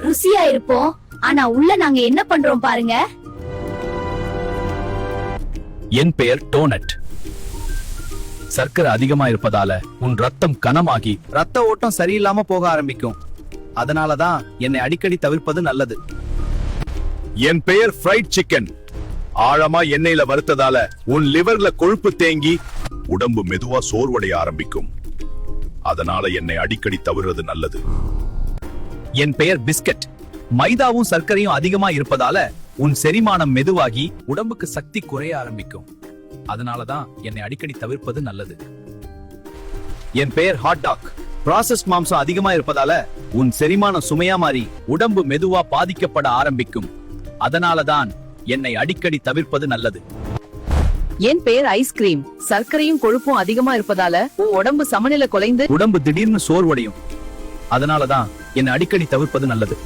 ருசியா இருப்போம், ஆனா உள்ள நாங்க என்ன பண்றோம் பாருங்க. என் பெயர் டோனட். சர்க்கரை அதிகமா இருப்பதால உன் ரத்தம் கனமாகி ரத்த ஓட்டம் சரியில்லாம போக ஆரம்பிக்கும். அதனாலதான் என்னை அடிக்கடி தவிர்ப்பது நல்லது. என் பெயர் ஃப்ரைட் சிக்கன். ஆழமா எண்ணெயில வறுத்ததால உன் லிவர்ல கொழுப்பு தேங்கி உடம்பு மெதுவா சோர்வடைய ஆரம்பிக்கும். அதனால என்னை அடிக்கடி தவிர்றது நல்லது. என் பெயர் பிஸ்கட். மைதாவும் சர்க்கரையும் அதிகமா இருப்பதால உன் செரிமானம் மெதுவாகி உடம்புக்கு சக்தி குறைய ஆரம்பிக்கும். அதனாலதான் என்னை அடிக்கடி தவிர்ப்பது நல்லது. என் பெயர் ஹாட் டாக். ப்ராசஸ்ட் மாம்சம் அதிகமா இருப்பதால உன் செரிமானம் சுமையா மாறி உடம்பு மெதுவா பாதிக்கப்பட ஆரம்பிக்கும். அதனாலதான் என்னை அடிக்கடி தவிர்ப்பது நல்லது. என் பெயர் ஐஸ்கிரீம். சர்க்கரையும் கொழுப்பும் அதிகமா இருப்பதால உன் உடம்பு சமநிலை குலைந்து உடம்பு திடீர்னு சோர்வடையும். அதனாலதான் என்னை அடிக்கடி தவிர்ப்பது நல்லது.